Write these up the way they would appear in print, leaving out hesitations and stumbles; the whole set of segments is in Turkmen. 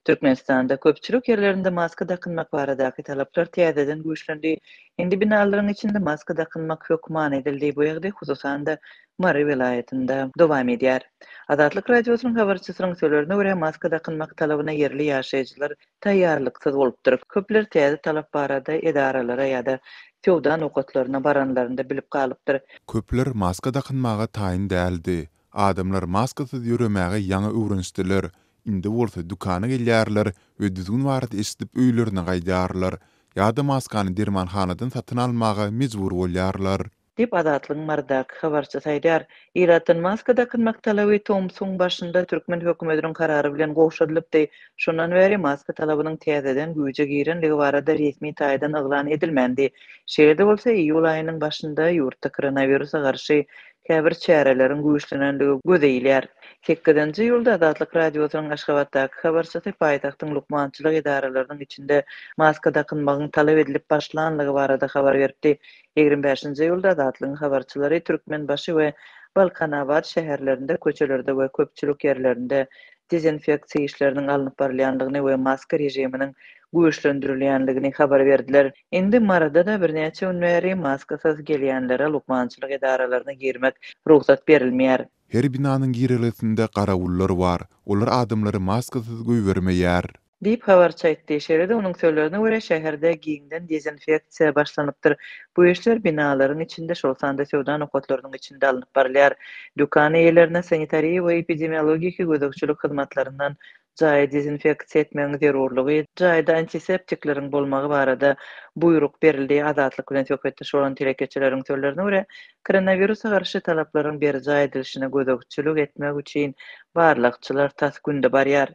Türkmenistanda köpçülük yerlerinde maska takınmak baradaky talaplar täzeden güýçlendi. Indi binalaryň içinde maska takınmak hökman edildi. Bu ýagdaý hususan da Mary vilayetinde dowam edýär. Azatlyk radiosynyň habarçysynyň sözlerine görä maska takınmak talabyna yerli ýaşaýjylar taýýarlyksyz bolupdyr. Köpler täze talap barada edaralara ýa-da sowda nokatlaryna baranlarynda bilip galypdyr. Köpler maska takınmaga taýin däldi. Adamlar maskasyz ýöremäge ýaňy öwrenişdiler. Indi bolsa dukana gelýärler we düzgün warat esdip öýlerine gaýdarlar. Ýa-da maskany dermanhanadan satyn almaga mejbur bolýarlar. Dip Azatlyň mardak habarçysy aýdýar. Iratyn maska takynmak talaby Tomsun başynda türkmen hökümetiniň karary bilen gowşadylypdy. Şondan bäri maska talabynyň täzeden güýje girenligi barada resmi taýdan eglan edilmendi. Şeýle bolsa iýul aýynyň başynda ýurtda koronawirusa garşy käbir çäreleriň güýçlenenligi gözeýilýär. 8-nji ýylda Azatlyk radiosynyň Aşgabatdaky habarçysy paýtagtyň lukmançylyk edaralarynyň içinde maska takynmagyň talap edilip başlanlygy barada habar berdi. 25-nji ýylda Azatlygyň habarçylary Türkmenbaşy we Balkanabad şäherlerinde, köçelerde we köpçülük ýerlerinde dezinfeksiýa işleriniň alınıp barylýanlygyny we maska rejiminiň güýçlendirilýänligini habar berdiler. Indi marada da birnäçe gün bäri maskasyz gelýänlere lukmançylyk edaralaryna girmek ruhsat berilmeýär. Her binanyň gireletinde garawullar bar. Olar adamlary maskasyz goýbermeýär. Diýip habarçy aýtdy. Şeýle-de onuň sözlerine görä şäherde giňden dezinfeksiýa başlanypdyr. Bu işler binalaryň içinde şol sanda sowda nokatlarynyň içinde alınıp barylýar. Dukan eýlerine sanitariýa we epidemiologik gözegçilik hyzmatlaryndan jaý dezinfeksiýa etmegiň zerurlygy, jaýda antiseptikleriň bolmagy barada buyruk berildi. Azatlyk bilen söhbetde şolan telekeçileriň sözlerine görä koronawirusa garşy talaplaryň berji edilişine gözegçilik etmek üçin barlykçylar tas günde barýar.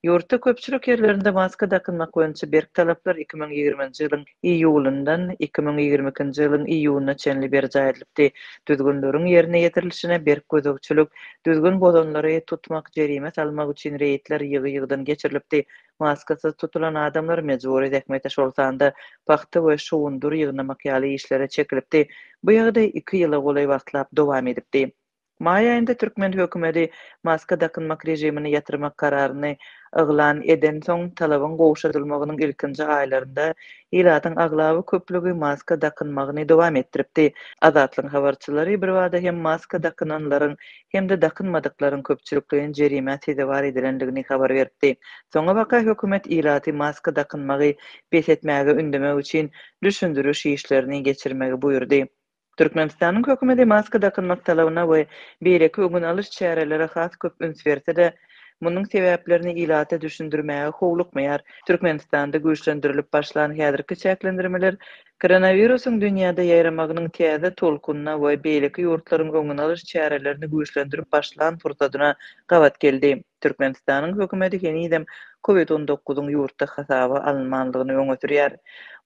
Ýurtda köpçülük ýerlerinde maska takynmak boýunça berk talaplar 2020-nji ýylyň iýulundan 2022-nji ýylyň iýulyna çenli berji edilipdi. Düzgünleriň ýerine ýetirilişine berk gözegçilik, düzgün bolanlary tutmak, jerime salmak üçin reýtler ýygy-ýygydan geçirilipdi. Maskasyz tutulan adamlar mejbur edekmekde şol sanda paxta we şowundur ýygnamak ýaly işlere çekilipdi. Bu ýagdaý 2 ýyla golay wagtlap dowam edipdi. May aýynda Türkmen hökümeti maska takynmak rejimini ýatyrmak kararyny eglan eden soň talabyň gowşadylmagynyň ilkinji aýlarynda ýylatyň aglaby köplügi maska takynmagyny dowam etdiripdi. Azatlyň habarçylary bir wada hem maska takynanlaryň hem-de takynmadyklaryň köpçülikligiň jerime sezebar edilendigini habar berdi. Soňa baka hökümet ýylaty maska takynmagy besetmägeündemek üçin düşündürüş işlerini geçirmegi buyurdy. Türkmenistanyň hökümeti maska takynmak talabyna we beýleki öňüň alyş çäreleri has köp üns berse-de, munyň sebäplerini ýylata düşündirmäge howlukmaýar. Türkmenistanda güýçlendirilip başlan häzirki çäklendirmeler koronawirusyň dünýäde ýaýramagynyň täze tolkunyna we beýleki ýurtlaryň öňüň alyş çärelerini güýçlendirip başlan fursatyna gawat geldi. Türkmenistanyň hökümeti henidem COVID-19 ýurtda hasaba alınmanlygyny öňe sürýär.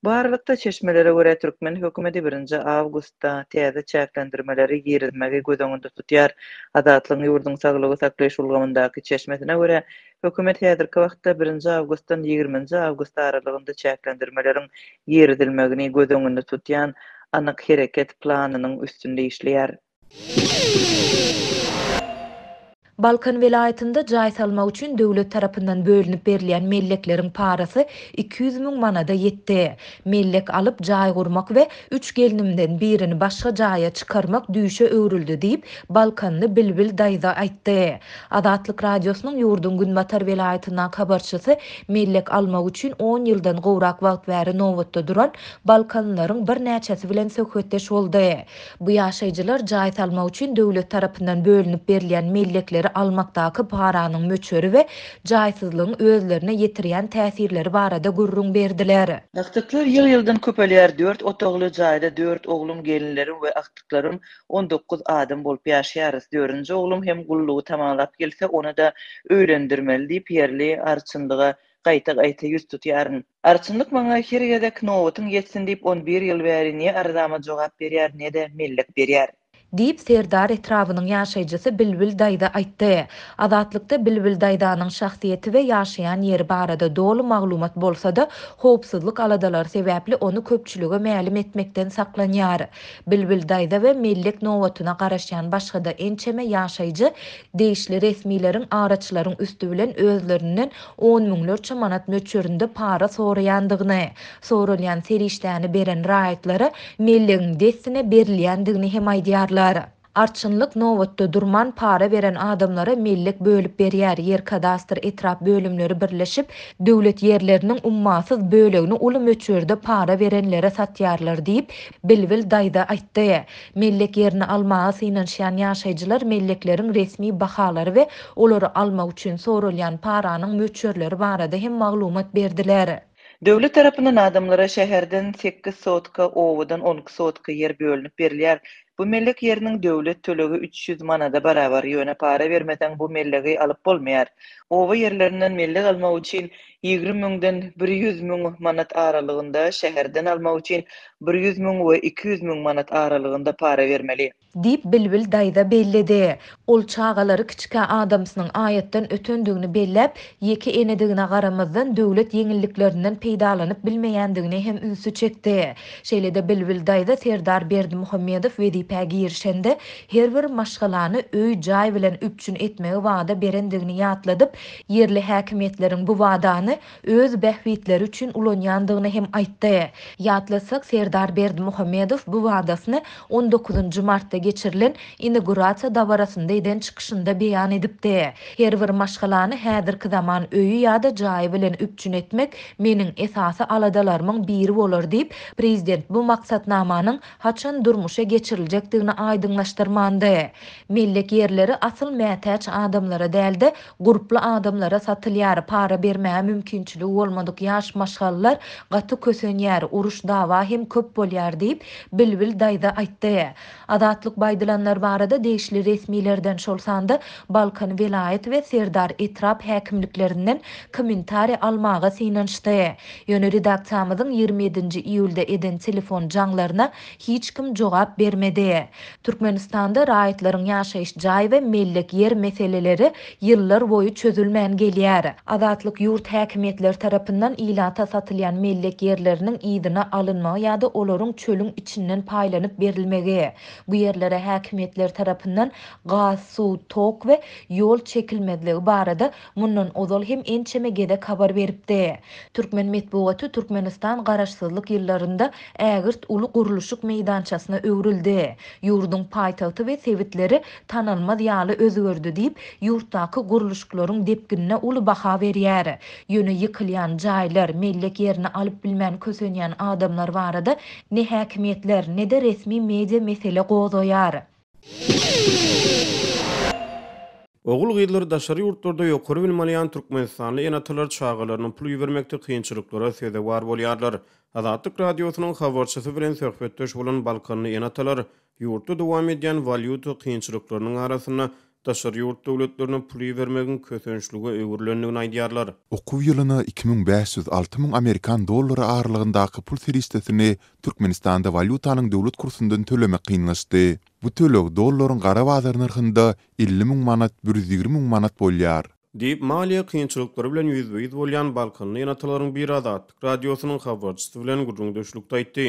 Barlykda çeşmelere görä Türkmen hökümeti 1-nji awgustda täze çäklendirmeleri girizmegi gözeňinde tutýar. Azatlygyň ýurduň saglygy saklaýyş ulgamyndaky çeşmesine görä hökümet häzirki wagtda 1-nji awgustdan 20-nji awgust aralygynda çäklendirmeleriň girizilmegini gözeňinde tutýan anyk hereket planynyň üstünde işleýär. Balkan vilayetinde jaý salmak üçin döwlet tarapyndan bölünip berilýän mellekleriň parasy 200 000 manada ýetdi. Mellek alyp jaý gurmak we 3 gelinimden birini başga jaýa çykarmak düýşe öwrüldi diýip Balkanly Bilbil Daýza aýtdy. Azatlyk radiosynyň ýurdun Günbatar vilayetynyň habarçysy mellek almak üçin 10 ýyldan gowrak wagt bäri nowatda duran Balkanlylaryň bir näçesi bilen söhbetdeş boldy. Bu ýaşaýjylar jaý salmak üçin döwlet tarapyndan bölünip berilýän mellekleri almakdaky paranyň möçeri we jaýsyzlygyň özlerine ýetirýän täsirleri barada gurrun berdiler. Aktıklar ýyl-ýyldan köpelýär. 4 otogly jaýda 4 oglum gelinlerim we aktyklaryň 19 adam bolup ýaşaýarys. 4-nji oglum hem gullugy tamamlap gelse onu da öýlendirmeli diýip ýerli arçyndyga gaýta ýüz tutýaryn. Arçyndyk maňa her ýerde knowatyň ýetsin diýip 11 ýyl bäri ne arzama jogap berýär, ne de mellek berýär. diýip Serdar etrawynyň ýaşaýjysy Bilbil Daýda aýtdy. Azatlykda Bilbil Daýdanyň şahsiýeti we ýaşaýan ýeri barada dolu maglumat bolsa-da, howpsuzlyk aladalary sebäpli onu köpçülige mälim etmekden saklanýar. Bilbil Daýda we Mellek Nowatyna garaşan başga da ençeme ýaşaýjy değişli resmilerin araçlaryň üstü bilen özlerinden 10 miňlerçe manat möçöründe para soraýandygyny, sorulýan serişläni beren raýatlara Mellegiň destine berilýändigini hem aýdýarlar. Arçynlyk Nowatda durman para veren adamlara Mellek bölüp berýär. Yer kadastr etrap bölümleri birleşip döwlet yerleriniň ummasyz bölegini uly möçörde para verenlere satýarlar diýip Bilbil Daýda aýtdy. Mellek yerini almagy synanşan ýaşaýjylar mellekleriň resmi bahalary we olary almak üçin sorulýan paranyň möçörleri barada hem maglumat berdiler. Döwlet tarapyndan adamlara şäherden 8 sotka, owadan 12 sotka yer bölünip berilýär. Bu mellek yeriniň döwlet tölegi 300 manada barabar ýöne para bermeden bu mellegi alyp bolmaýar. Owa yerlerinden mellek almak üçin 20 miňden 100 miň manat aralygynda, şäherden almak üçin 100 miň we 200 miň manat aralygynda para bermeli diýip Bilbil Daýda bellidi. Ol çağalary kiçike adamsynyň aýatdan ötendигini belläp, ýeki enedigine garamazdan döwlet ýeňilliklerinden peýdalanyp bilmeýändigini hem ünsü çekdi. Şeýle-de Bilbil Daýda Serdar Berdimuhammedow wezipäge girişende her bir maşgalany öý jaý bilen üpçün etmegi wada berendigini ýatladyp, yerli häkimetleriň bu wadany öz behwitleri üçin ulanýandygyny hem aýtdy. Ýatlasak Serdar Berdimuhammedow bu wadasyny 19 martda geçirilen inaugurasiya dawarasynda eden çykyşynda beýan edipdi. Her bir maşgalany häzirki zaman öýü ýa-da jaý bilen üpçün etmek meniň esasy aladalarymyň biri bolar diýip prezident bu maksatnamanyň haçan durmuşa geçiriljekdigini aýdyňlaşdyrmandy. Mellek yerleri asyl mätäç adamlara däldi, gruply adamlara satylýar, para bermäge mümkinçiligi bolmadyk ýaş maşgallar gaty kösenýär, uruş dawa hem köp bolýar diýip Bilbil Daýda aýtdy. Adatlyk baýdylanlar barada değişli resmilerden şolsanda Balkan vilayet we Serdar etrap häkimliklerinden kommentari almaga synanşdy. Ýöne redaksiyamyzyň 27 iýulda eden telefon jaňlaryna hiç kim jogap bermedi. Türkmenistanda raýatlaryň ýaşaýyş jaý we mellek yer meseleleri ýyllar boýu çözülmän gelýär. Adatlyk ýurt häkimetleri tarapyndan ilata satylýan mellek yerleriniň ýydyna alynmagy ýa-da olaryň çölüň içinden paýlanyp berilmegi. Bu yerlere häkimetler tarapyndan gaz, suw, tok we ýol çekilmedligi barada mundan ozal hem ençemegede habar beripdi. Türkmen metbuaty Türkmenistan garaşsyzlyk ýyllarynda ägirt uly guruluşyk meýdançasyna öwrildi. Ýurdun paýtagty we sewitleri tanalmaz ýaly özgördi diýip ýurtdaky guruluşlaryň depginine uly baha berýär. Ýöne ýykylýan jaýlar, mellek yerini alyp bilmän kösenýän adamlar barada ne häkimetler ne de resmi media mesele gozaýar. Ogul gyýdylary daşary ýurtlarda ýokary bilmelýän Türkmenistanly enatalar çağalaryny pul ýermekde kynçylyklara sebäp bolýarlar. Azatlyk radiosynyň habarçysy bilen söhbetdeş bolan Balkanly enatalar ýurtda dowam edýän valyuta kynçylyklarynyň arasyna daşary ýurt döwletlerine pul bermegiň kösençligi öwürlendigini aýdýarlar. Okuw ýylyna 2500-6000 Amerikan dollary aralygyndaky pul serişdesini Türkmenistanda valyutanyň döwlet kursundan tölemek kynlaşdy. Bu töleg dollaryň gara bazar narhynda 50.000 manat, 120.000 manat bolýar. Diýip maliýe kynçylyklary bilen ýüzbeýiz bolýan Balkanly enatalaryň bir Azatlyk radiosynyň habarçysy bilen gurrundaşlykda aýtdy.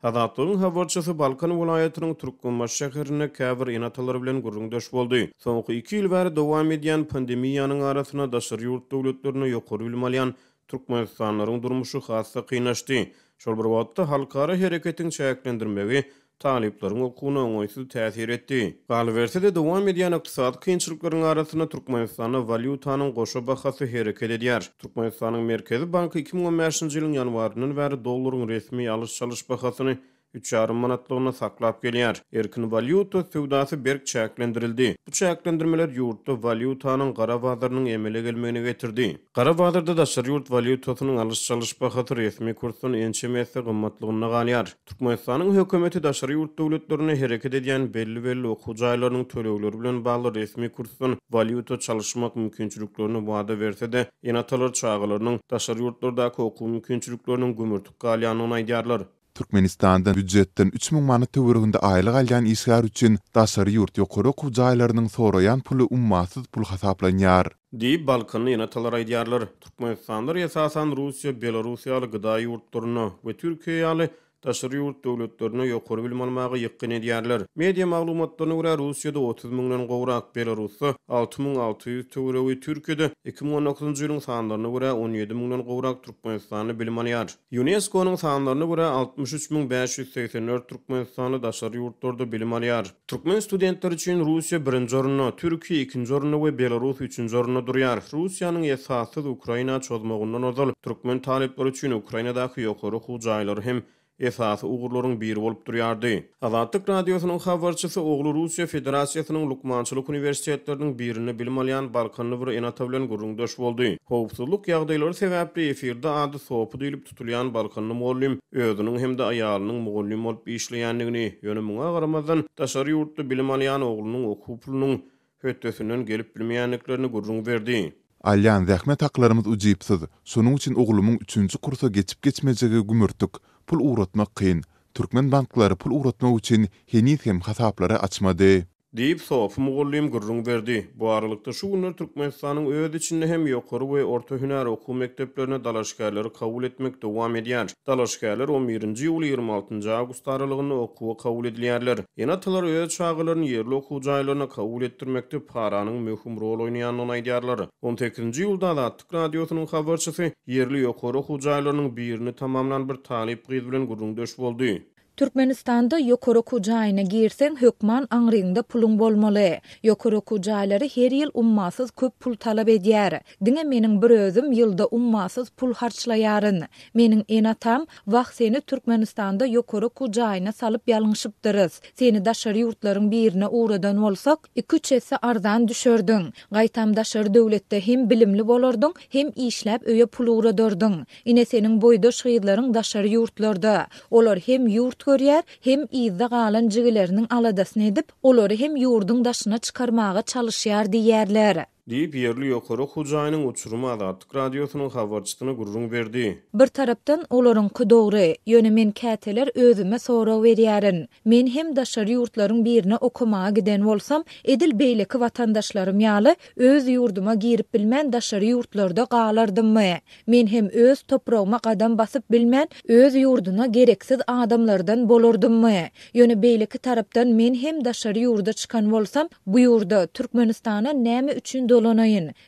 Azatlygyň habarçysy Balkan welaýatynyň Türkmenbaş şäherine käbir enatalary bilen gurrundaş boldy. Soňky 2 ýyl bäri dowam edýän pandemiýanyň arasyna daşary ýurt döwletlerine ýokary bilmelýän Türkmenistanlaryň durmuşy hassa kynlaşdy. Şol bir wagtda halkara hereketiň çäklendirmegi taliplerin okuwuna oňaýsyz täsir etdi. Galberse de dowam edýän ykdysady kynçylyklaryň arasyna Türkmenistanyň valyutanyň goşa bahasy hereket edýär. Türkmenistanyň Merkezi Banky 2015-nji ýylyň ýanwaryndan bäri dollaryň resmi alyş-çalyş bahasyny 3,5 manatlygyna saklap gelýär. Erkin valyuta sowdasy berk çäklendirildi. Bu çäklendirmeler ýurtda valyutanyň gara bazarynyň emele gelmegine getirdi. Gara bazarda daşary ýurt valyutasynyň alyş-çalyş bahasy resmi kursyň ençemesi gymmatlygyna galýar. Türkmenistanyň hökümeti daşary ýurt döwletlerine hereket edýän belli okuw jaýlarynyň tölegleri bilen bagly resmi kursyň valyuta çalyşmak mümkinçiliklerini wada berse-de, enatalar çağalarynyň daşary ýurtlardaky okuw mümkinçilikleriniň gümürtük galýanyny aýdýarlar. Türkmenistan'dan büdjetden 3000 manat töwerегinde aýlyk alýan işgär üçin daşary ýurt ýokary okuw jaýlarynyň soraýan puly ummasyz pul hasaplanýar. Diýip Balkanyny ýanatalar aýdýarlar. Türkmenistanlar esasan Russiýa, Belarusiýaly gyda ýurtlaryny we Türkiýaly daşary ýurt döwletlerini ýokary bilim almagy ýykyn edýärler. Media maglumatlaryna görä Russiýada 30 000-dan gowrak, Belarusda 6600 töweregi, Türkiýede 2019-njy ýylyň sanlaryna görä 17 000-dan gowrak Türkmenistany bilim alýar. UNESCO-nyň sanlaryna görä 63584 Türkmenistany daşary ýurtlarda bilim alýar. Türkmen studentler üçin Russiýa 1-nji orunda, Türkiýe 2-nji orunda we Belarus 3-nji orunda durýar. Russiýanyň esassy Ukraina çözmegininden ozal türkmen talepleri üçin Ukrainadaky ýokary okuw jaýlary hem esasy ugurlaryň biri bolup durýardy. Azatlyk radiosynyň habarçysy ogly Russiýa Federasiýasynyň Lukmançylyk uniwersitetleriniň birini bilim alýan Balkanly bir enata bilen gurrundaş boldy. Howpsuzlyk ýagdaýlary sebäpli efirde ady sopu diýilip tutulýan Balkanly muallim özüniň hem de aýalynyň muallim bolup işleýänligini, ýöne muňa garamazdan daşary ýurtda bilim alýan oglunyň okuw pulunyň hötdesinden gelip bilmeýänliklerini gurrun berdi. Alýan zähmet haklarymyz ujypsyz. Şonuň üçin oglumyň 3-nji kursa geçip geçmejegi gümürtük. Pul uğratmak kıyın. Türkmen banklary pul uğratmak üçin henüz hem hasaplary açmady. Diýip sofu mugallim gurrun berdi. Bu aralykda şu günler Türkmenistanyň öz içinde hem ýokary we orta hünär okuw mekdeplerine dalaşgärleri kabul etmek dowam edýär. Dalaşgärler 11-nji ýuly 26-njy awgust aralygyny okuwa kabul edilýärler. Enatalar öz çağılaryny ýerli okuw jaýlaryna kabul etdirmekde paranyň möhüm rol oýnaýanyny aýdýarlar. 18-nji ýylda Azatlyk radiosynyň habarçysy ýerli ýokary okuw jaýlarynyň birini tamamlan bir talip gyz bilen gurrundaş boldy. Türkmenistanda ýokary okuw jaýyna girseň hökman aňryňda puluň bolmaly. Ýokary okuw jaýlary her ýyl ummasyz köp pul talap edýär. Diňe meniň bir özüm ýylda ummasyz pul harçlaýaryn. Meniň enatam wagtyny Türkmenistanda ýokary okuw jaýyna salyp ýalňyşypdyryz. Seni daşary ýurtlaryň birine uğradan bolsak 2-3 esse arzan düşerdiň. Gaýtam daşary döwletde hem bilimli bolardyň, hem işläp öýe pul uğradardyň. Ine seniň boýdaş gyzlaryň daşary ýurtlarda. Olar hem ýurt görýär, hem izde galan jigileriniň aladasyny edip, olary hem ýurduň daşyna çykarmaga çalışýar diýerler. Diýip ýerli ýokary okuw jaýynyň uçurumy Azatlyk radiosynyň habarçysyna gurrun berdi. Bir tarapdan olaryňky dogry, ýöne men käteler özüme sorag berýärin. Men hem daşary ýurtlaryň birine okumaga giden bolsam, edil beýleki watandaşlarym ýaly öz ýurduma girip bilmän daşary ýurtlarda galardymmy? Men hem öz toprağyma gadam basyp bilmän öz ýurduna gereksiz adamlardan bolardymmy? Ýöne beýleki tarapdan men hem daşary ýurda çykan bolsam, bu ýurda Türkmenistana näme üçin dolanayın.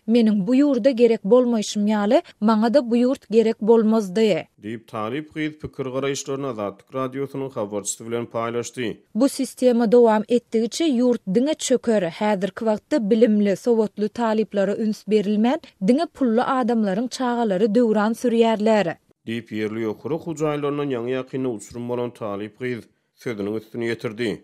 Meniň bu ýurda gerek bolmaýşym ýaly, maňa da bu ýurt gerek bolmazdy. Diýip talip gyz pikir garaýşlaryny Azatlyk radiosynyň habarçysy bilen paýlaşdy. Bu sistema dowam etdigiçe ýurt diňe çöker. Häzirki wagtda bilimli, sowatly taliplara üns berilmän, diňe pully adamlaryň çağalary döwran sürýärler. Diýip ýerli ýokary okuw jaýlarynyň ýaňy ýakyny uçurum bolan talip gyz sözüniň üstüne ýetirdi.